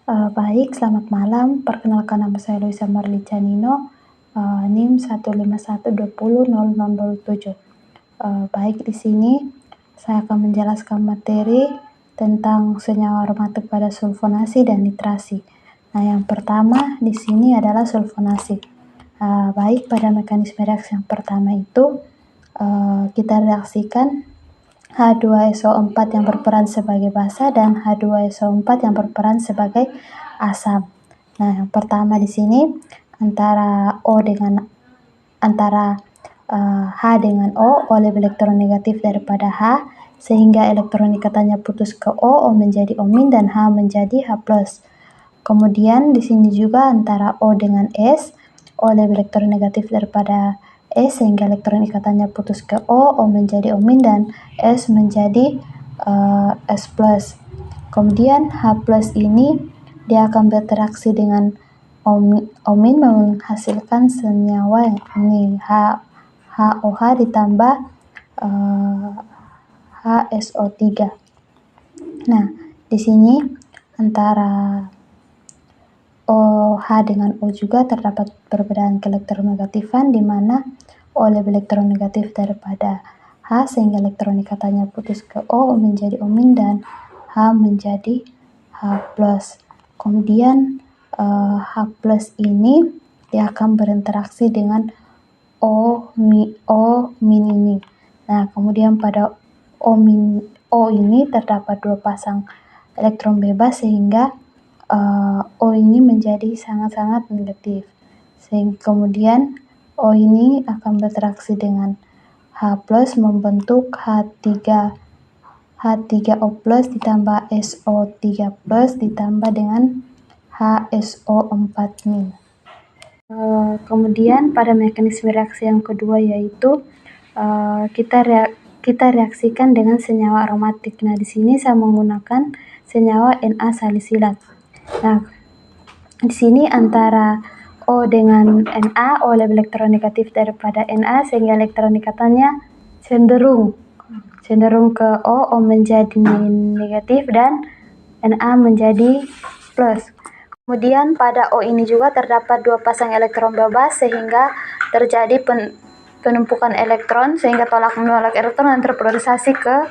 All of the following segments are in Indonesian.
Baik, selamat malam. Perkenalkan, nama saya Luisa Marli Canino, NIM 151200007. Baik, di sini saya akan menjelaskan materi tentang senyawa aromatik pada sulfonasi dan nitrasi. Nah, yang pertama di sini adalah sulfonasi. Baik, pada mekanisme reaksi yang pertama itu kita reaksikan H2SO4 yang berperan sebagai basa dan H2SO4 yang berperan sebagai asam. Nah, yang pertama di sini antara H dengan O lebih elektronegatif daripada H, sehingga elektron ikatannya putus ke O menjadi O- dan H menjadi H+. Kemudian di sini juga antara O dengan S, O lebih elektronegatif daripada S, sehingga elektron ikatannya putus ke O menjadi O- dan S menjadi S+. Kemudian H+ ini dia akan berinteraksi dengan O- menghasilkan senyawa ini HOH ditambah HSO3. Nah, di sini antara OH dengan O juga terdapat perbedaan keelektronegatifan, di mana O lebih elektronegatif daripada H, sehingga elektron ikatannya putus ke O menjadi O- dan H menjadi H+. Kemudian H+ ini dia akan berinteraksi dengan O- ini. Nah, kemudian pada O ini terdapat dua pasang elektron bebas, sehingga O ini menjadi sangat-sangat negatif. Kemudian O ini akan berinteraksi dengan H+ membentuk H3O+ ditambah SO3+ ditambah dengan HSO4-. Kemudian pada mekanisme reaksi yang kedua yaitu kita reaksikan dengan senyawa aromatik. Nah, di sini saya menggunakan senyawa Na salisilat. Nah, di sini antara O dengan Na, O lebih elektronegatif daripada Na, sehingga elektron ikatannya cenderung ke O menjadi negatif dan Na menjadi plus. Kemudian pada O ini juga terdapat dua pasang elektron bebas, sehingga terjadi penumpukan elektron, sehingga tolak menolak elektron dan terpolarisasi ke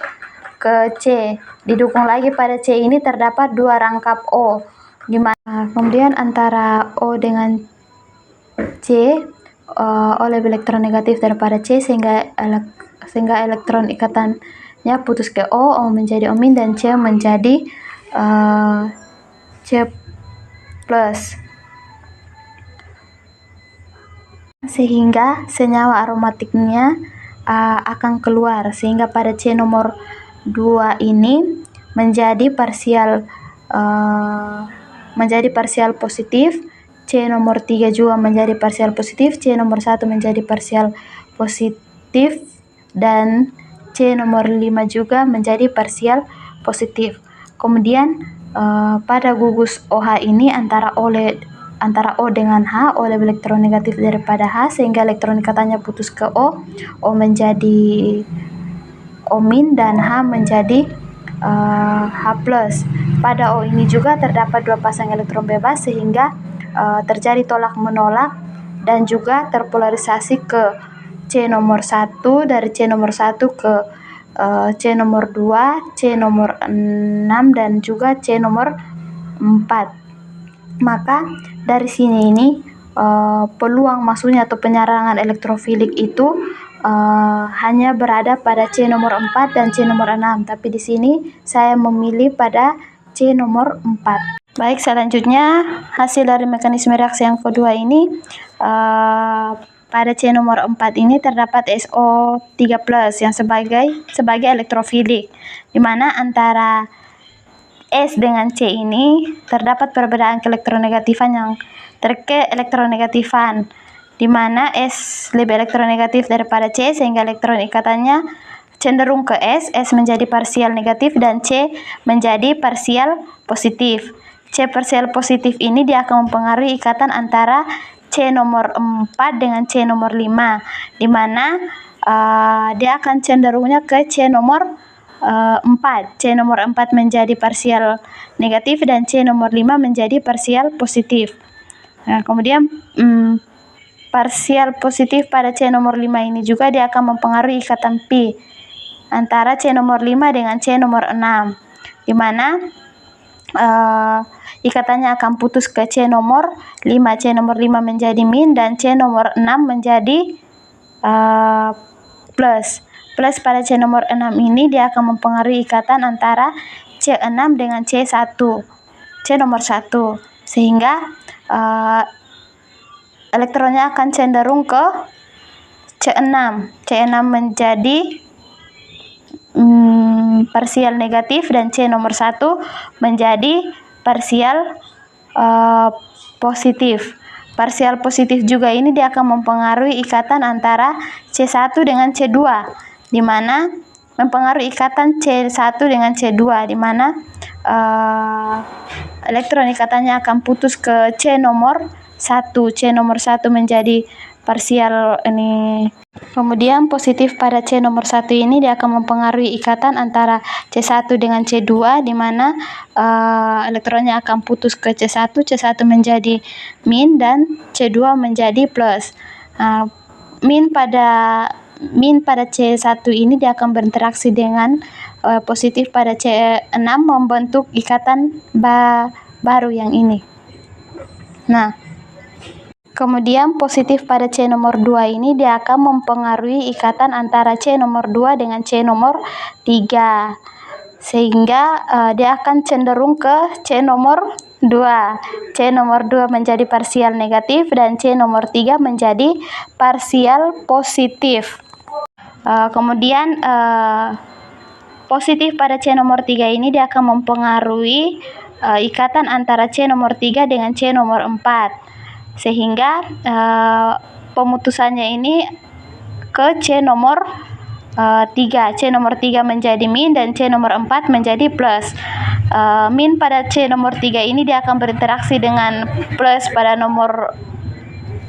C. Didukung lagi pada C ini terdapat dua rangkap O, di mana kemudian antara O dengan C, O lebih elektronegatif daripada C, sehingga elektron ikatannya putus ke O menjadi O- dan C menjadi C+. Sehingga senyawa aromatiknya akan keluar, sehingga pada C nomor 2 ini menjadi parsial positif, C nomor 3 juga menjadi parsial positif, C nomor 1 menjadi parsial positif, dan C nomor 5 juga menjadi parsial positif. Kemudian pada gugus OH ini antara O dengan H, O lebih elektronegatif daripada H, sehingga elektron ikatannya putus ke O menjadi O- dan H menjadi H+. Pada O ini juga terdapat dua pasang elektron bebas, sehingga terjadi tolak menolak dan juga terpolarisasi ke C nomor 1, dari C nomor 1 ke C nomor 2, C nomor 6, dan juga C nomor 4. Maka dari sini ini peluang masuknya atau penyerangan elektrofilik itu hanya berada pada C nomor 4 dan C nomor 6, tapi di sini saya memilih pada C nomor 4. Baik, selanjutnya hasil dari mekanisme reaksi yang kedua ini, pada C nomor 4 ini terdapat SO3+ yang sebagai elektrofilik, di mana antara S dengan C ini terdapat perbedaan keelektronegatifan di mana S lebih elektronegatif daripada C, sehingga elektron ikatannya cenderung ke S menjadi parsial negatif dan C menjadi parsial positif. C parsial positif ini dia akan mempengaruhi ikatan antara C nomor 4 dengan C nomor 5, di mana dia akan cenderungnya ke C nomor 4. C nomor 4 menjadi parsial negatif dan C nomor 5 menjadi parsial positif. Nah, kemudian parsial positif pada C nomor 5 ini juga dia akan mempengaruhi ikatan pi antara C nomor 5 dengan C nomor 6, di mana ikatannya akan putus ke C nomor 5. C nomor 5 menjadi min dan C nomor 6 menjadi plus. Plus pada C nomor 6 ini dia akan mempengaruhi ikatan antara C6 dengan C1, C nomor 1, sehingga elektronnya akan cenderung ke C6. C6 menjadi parsial negatif dan C nomor 1 menjadi parsial positif. Parsial positif juga ini dia akan mempengaruhi ikatan antara C1 dengan C2, di mana mempengaruhi ikatan C1 dengan C2, di mana elektron ikatannya akan putus ke C nomor 1. C nomor 1 menjadi parsial ini. Kemudian positif pada C nomor 1 ini dia akan mempengaruhi ikatan antara C1 dengan C2, di mana elektronnya akan putus ke C1. C1 menjadi min dan C2 menjadi plus. Min pada C1 ini dia akan berinteraksi dengan positif pada C6 membentuk ikatan baru yang ini. Nah, kemudian positif pada C nomor 2 ini dia akan mempengaruhi ikatan antara C nomor 2 dengan C nomor 3, sehingga dia akan cenderung ke C nomor 2. C nomor 2 menjadi parsial negatif dan C nomor 3 menjadi parsial positif. Kemudian positif pada C nomor 3 ini dia akan mempengaruhi ikatan antara C nomor 3 dengan C nomor 4, sehingga pemutusannya ini ke C nomor 3. C nomor 3 menjadi min dan C nomor 4 menjadi plus. Min pada C nomor 3 ini dia akan berinteraksi dengan plus pada nomor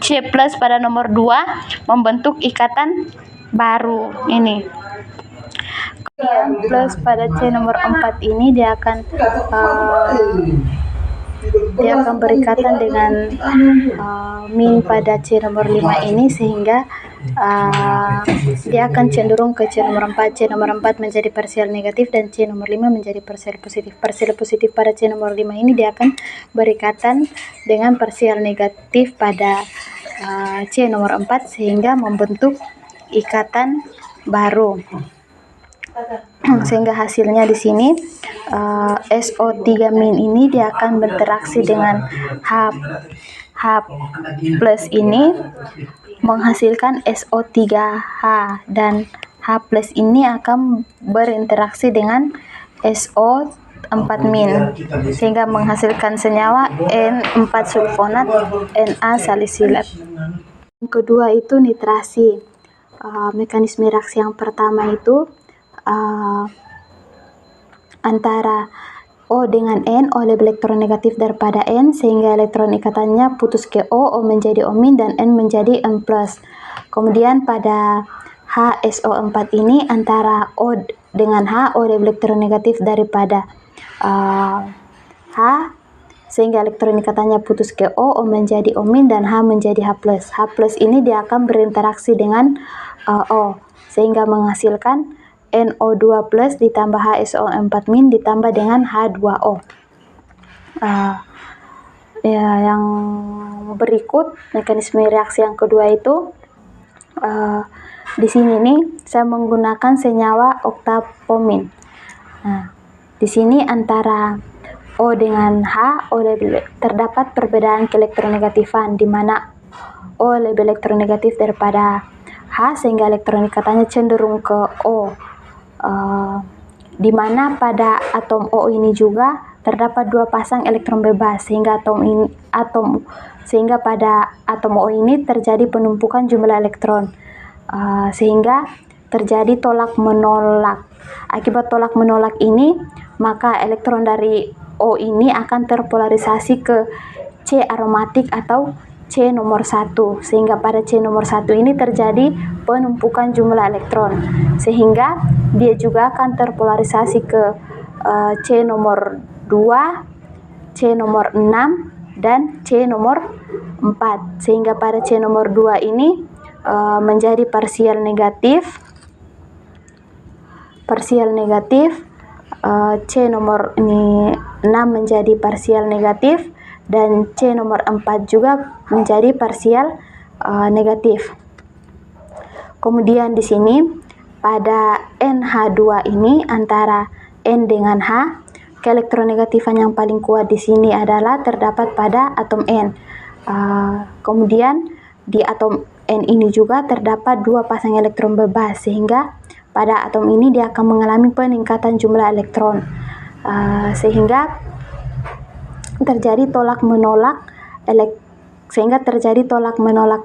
C plus pada nomor 2 membentuk ikatan baru ini. Plus pada C nomor 4 ini dia akan berikatan dengan min pada C nomor 5 ini, sehingga dia akan cenderung ke C nomor 4. C nomor 4 menjadi parsial negatif dan C nomor 5 menjadi parsial positif. Parsial positif pada C nomor 5 ini dia akan berikatan dengan parsial negatif pada C nomor 4, sehingga membentuk ikatan baru. Sehingga hasilnya di sini SO3 min ini dia akan berinteraksi dengan H plus ini menghasilkan SO3H, dan H plus ini akan berinteraksi dengan SO4 min, sehingga menghasilkan senyawa N4 sulfonat Na salisilat. Yang kedua itu nitrasi. Mekanisme reaksi yang pertama itu antara O dengan N, O lebih elektronegatif daripada N, sehingga elektron ikatannya putus ke O menjadi O min dan N menjadi N plus. Kemudian pada HSO4 ini antara O dengan H, O lebih elektronegatif daripada H, sehingga elektron ikatannya putus ke O menjadi O min dan H menjadi H plus. H plus ini dia akan berinteraksi dengan O, sehingga menghasilkan NO2 plus ditambah HSO4 min ditambah dengan H2O. Yang berikut mekanisme reaksi yang kedua itu di sini nih saya menggunakan senyawa oktapomin. Nah, di sini antara O dengan H terdapat perbedaan keelektronegatifan, di mana O lebih elektronegatif daripada H, sehingga elektron ikatannya cenderung ke O. Di mana pada atom O ini juga terdapat dua pasang elektron bebas, sehingga pada atom O ini terjadi penumpukan jumlah elektron, sehingga terjadi tolak menolak. Akibat tolak menolak ini, maka elektron dari O ini akan terpolarisasi ke C aromatik atau C nomor 1, sehingga pada C nomor 1 ini terjadi penumpukan jumlah elektron, sehingga dia juga akan terpolarisasi ke C nomor 2, C nomor 6, dan C nomor 4, sehingga pada C nomor 2 ini menjadi parsial negatif, C nomor 6 menjadi parsial negatif, dan C nomor 4 juga menjadi parsial negatif. Kemudian di sini pada NH2 ini antara N dengan H, keelektronegatifan yang paling kuat di sini adalah terdapat pada atom N. Kemudian di atom N ini juga terdapat 2 pasang elektron bebas, sehingga pada atom ini dia akan mengalami peningkatan jumlah elektron, sehingga terjadi tolak menolak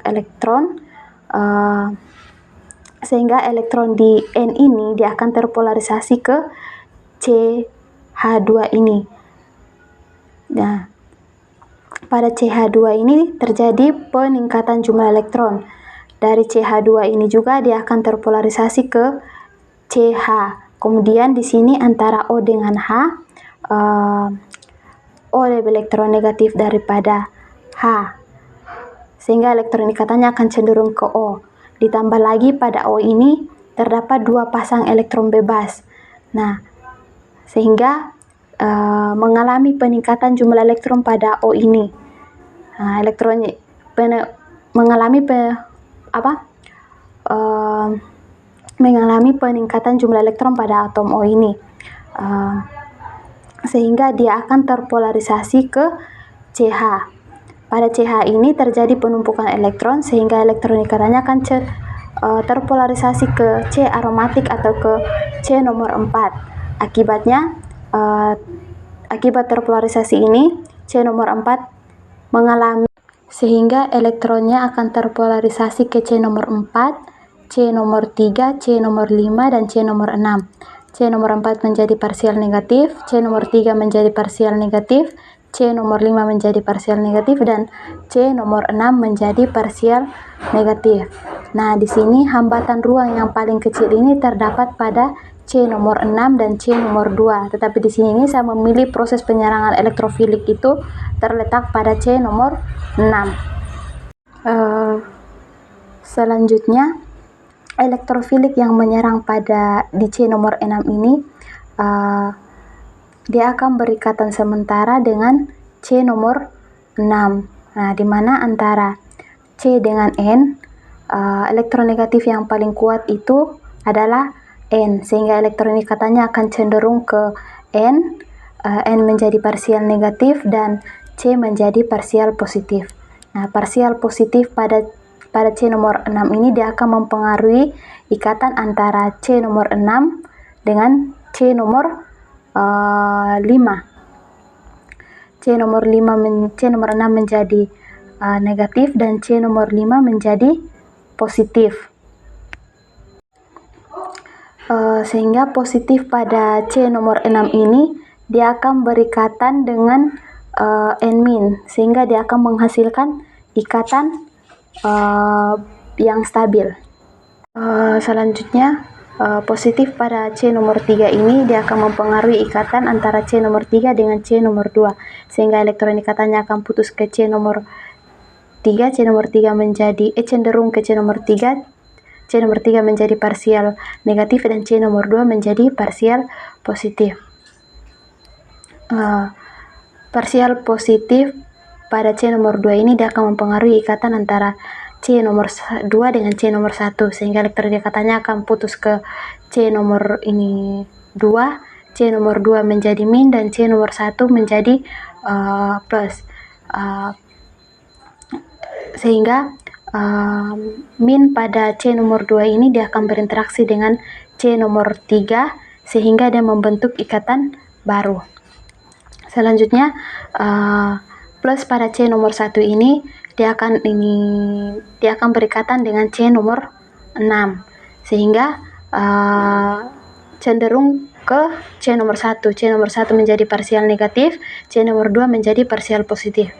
elektron, sehingga elektron di N ini dia akan terpolarisasi ke CH2 ini. Nah, pada CH2 ini terjadi peningkatan jumlah elektron. Dari CH2 ini juga dia akan terpolarisasi ke CH. Kemudian di sini antara O dengan H, O lebih elektronegatif daripada H, sehingga elektron ikatannya akan cenderung ke O. Ditambah lagi pada O ini terdapat 2 pasang elektron bebas. Nah, sehingga mengalami peningkatan jumlah elektron pada O ini. Nah, mengalami peningkatan jumlah elektron pada atom O ini, sehingga dia akan terpolarisasi ke CH. Pada CH ini terjadi penumpukan elektron, sehingga elektron ikatannya akan terpolarisasi ke C aromatik atau ke C nomor 4. Akibat terpolarisasi ini, C nomor 4 mengalami, sehingga elektronnya akan terpolarisasi ke C nomor 4, C nomor 3, C nomor 5, dan C nomor 6. C nomor 4 menjadi parsial negatif, C nomor 3 menjadi parsial negatif, C nomor 5 menjadi parsial negatif, dan C nomor 6 menjadi parsial negatif. Nah, di sini hambatan ruang yang paling kecil ini terdapat pada C nomor 6 dan C nomor 2. Tetapi di sini saya memilih proses penyerangan elektrofilik itu terletak pada C nomor 6. Selanjutnya, elektrofilik yang menyerang di C nomor 6 ini dia akan berikatan sementara dengan C nomor 6. Nah, di mana antara C dengan N, elektronegatif yang paling kuat itu adalah N, sehingga elektron ikatannya akan cenderung ke N. N menjadi parsial negatif dan C menjadi parsial positif. Nah, parsial positif pada C nomor 6 ini dia akan mempengaruhi ikatan antara C nomor 6 dengan C nomor 5. C nomor 6 menjadi negatif dan C nomor 5 menjadi positif. Sehingga positif pada C nomor 6 ini dia akan berikatan dengan N-, sehingga dia akan menghasilkan ikatan yang stabil. Selanjutnya, positif pada C nomor 3 ini dia akan mempengaruhi ikatan antara C nomor 3 dengan C nomor 2, sehingga elektron ikatannya akan putus ke C nomor 3, C nomor 3 menjadi cenderung ke C nomor 3, C nomor 3 menjadi parsial negatif, dan C nomor 2 menjadi parsial positif. Parsial positif pada C nomor 2 ini dia akan mempengaruhi ikatan antara C nomor 2 dengan C nomor 1, sehingga elektron ikatannya akan putus ke C nomor 2, C nomor 2 menjadi min, dan C nomor 1 menjadi plus. Sehingga min pada C nomor 2 ini dia akan berinteraksi dengan C nomor 3, sehingga dia membentuk ikatan baru. Selanjutnya, plus pada C nomor 1 ini dia akan berikatan dengan C nomor 6, sehingga cenderung ke C nomor 1. C nomor 1 menjadi parsial negatif, C nomor 2 menjadi parsial positif.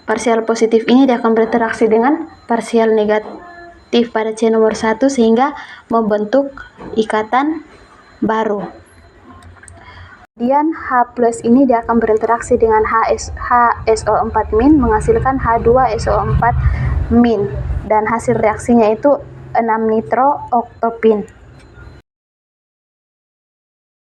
Parsial positif ini dia akan berinteraksi dengan parsial negatif pada C nomor 1 sehingga membentuk ikatan baru. Kemudian H plus ini dia akan berinteraksi dengan HSO4- menghasilkan H2SO4- dan hasil reaksinya itu 6 nitrooctopin.